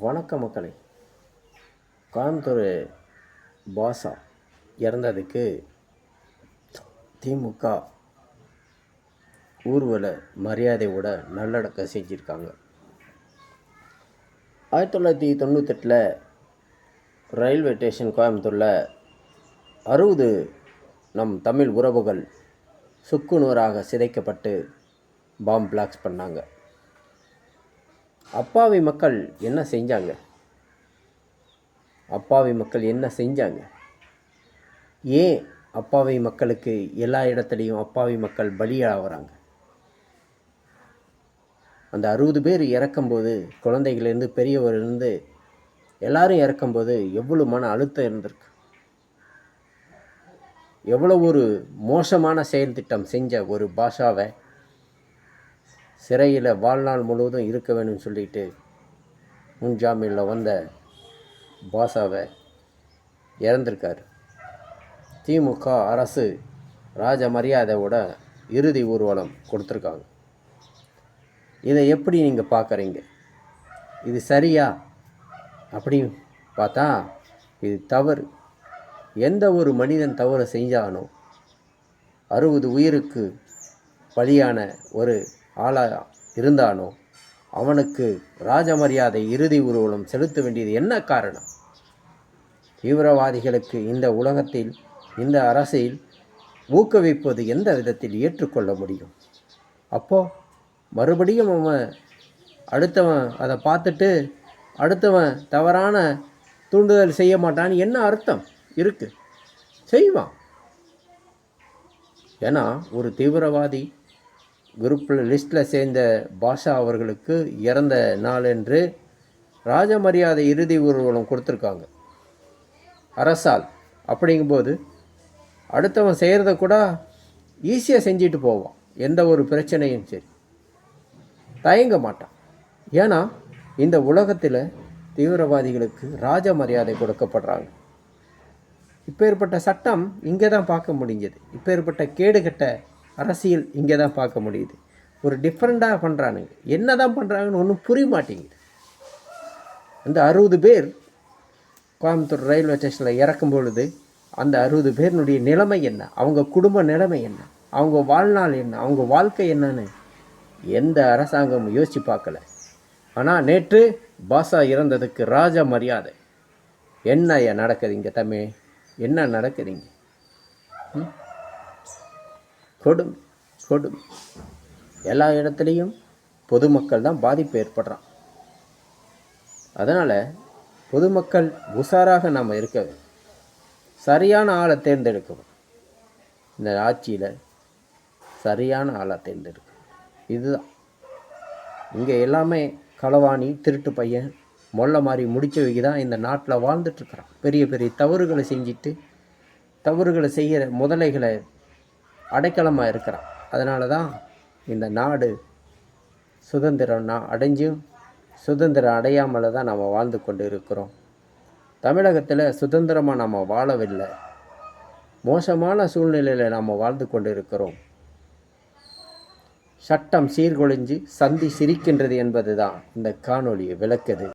வணக்க மக்களே. கோயம்புத்தூர் பாஷா இறந்ததுக்கு திமுக ஊர்வல மரியாதையோட நல்லடக்கம் செஞ்சுருக்காங்க. 1998 ரயில்வே ஸ்டேஷன் கோயம்புத்தூரில் 60 நம் தமிழ் உறவுகள் சுக்குநூறாக சிதைக்கப்பட்டு பாம் பிளாக்ஸ் பண்ணாங்க. அப்பாவி மக்கள் என்ன செஞ்சாங்க? ஏன் அப்பாவி மக்களுக்கு எல்லா இடத்துலையும் அப்பாவி மக்கள் பலியாகிறாங்க? அந்த 60 பேர் இறக்கும்போது, குழந்தைகளிலிருந்து பெரியவரிலிருந்து எல்லாரும் இறக்கும்போது எவ்வளோ மன அழுத்தம் இருந்திருக்கு. எவ்வளோ ஒரு மோசமான செயல் திட்டம் செஞ்ச ஒரு பாஷாவை சிறையில் வாழ்நாள் முழுவதும் இருக்க வேணும்னு சொல்லிட்டு முன்ஜாமீனில் வந்த பாஷாவை இறந்திருக்கார். திமுக அரசு ராஜ மரியாதையோட இறுதி ஊர்வலம் கொடுத்துருக்காங்க. இதை எப்படி நீங்கள் பார்க்குறீங்க? இது சரியா? அப்படின்னு பார்த்தா இது தவறு. எந்த ஒரு மனிதன் தவறு செஞ்சானோ, 60 உயிருக்கு பலியான ஒரு ஆளாக இருந்தானோ, அவனுக்கு ராஜ மரியாதை இறுதி ஊர்வலம் செலுத்த வேண்டியது என்ன காரணம்? தீவிரவாதிகளுக்கு இந்த உலகத்தில், இந்த அரசில் ஊக்குவிப்பது எந்த விதத்தில் ஏற்றுக்கொள்ள முடியும்? அப்போது மறுபடியும் அடுத்தவன் அதை பார்த்துட்டு அடுத்தவன் தவறான தூண்டுதல் செய்ய மாட்டான்னு என்ன அர்த்தம் இருக்குது? செய்வான். ஏன்னா ஒரு தீவிரவாதி லிஸ்ட்டில் சேர்ந்த பாஷா அவர்களுக்கு இறந்த நாள் என்று ராஜ மரியாதை இறுதி ஊர்வலம் கொடுத்துருக்காங்க அரசால். அப்படிங்கும்போது அடுத்தவன் செய்கிறத கூட ஈஸியாக செஞ்சுட்டு போவான். எந்த ஒரு பிரச்சனையும் சரி தயங்க மாட்டான். ஏன்னா இந்த உலகத்தில் தீவிரவாதிகளுக்கு ராஜ மரியாதை கொடுக்கப்படுறாங்க. இப்பேற்பட்ட சட்டம் இங்கே தான் பார்க்க முடிஞ்சது. இப்பேற்பட்ட கேடுகட்ட அரசியல் இங்கே தான் பார்க்க முடியுது. ஒரு டிஃப்ரெண்ட்டாக பண்ணுறானுங்க. என்ன தான் பண்ணுறாங்கன்னு ஒன்றும் புரிய மாட்டேங்குது. அந்த 60 பேர் கோயம்புத்தூர் ரயில்வே ஸ்டேஷனில் இறக்கும் பொழுது அந்த 60 பேருனுடைய நிலைமை என்ன, அவங்க குடும்ப நிலைமை என்ன, அவங்க வாழ்நாள் என்ன, அவங்க வாழ்க்கை என்னன்னு எந்த அரசாங்கமும் யோசித்து பார்க்கல. ஆனால் நேற்று பாஷா இறந்ததுக்கு ராஜ மரியாதை. என்ன நடக்குதுங்க தமிழ்? என்ன நடக்குதுங்க? கொடும் எல்லா இடத்துலையும் பொதுமக்கள் தான் பாதிப்பு ஏற்படுறான். அதனால் பொதுமக்கள் உஷாராக நாம் இருக்க வேண்டும். சரியான ஆளை தேர்ந்தெடுக்கணும். இந்த ஆட்சியில் சரியான ஆளை தேர்ந்தெடுக்கணும். இதுதான் இங்கே எல்லாமே களவாணி, திருட்டு பையன், மொல்லை மாதிரி முடிச்சவைக்கு தான் இந்த நாட்டில் வாழ்ந்துட்டுருக்குறான். பெரிய பெரிய தவறுகளை செஞ்சுட்டு தவறுகளை செய்கிற முதலைகளை அடைக்கலமாக இருக்கிறான். அதனால தான் இந்த நாடு சுதந்திரம் அடைஞ்சும் சுதந்திரம் அடையாமல் தான் நாம் வாழ்ந்து கொண்டு இருக்கிறோம். தமிழகத்தில் சுதந்திரமாக நாம் வாழவில்லை. மோசமான சூழ்நிலையில் நாம் வாழ்ந்து கொண்டு இருக்கிறோம். சட்டம் சீர்குலைஞ்சு சந்தி சிரிக்கின்றது என்பது தான் இந்த காணொளியை விளக்குது.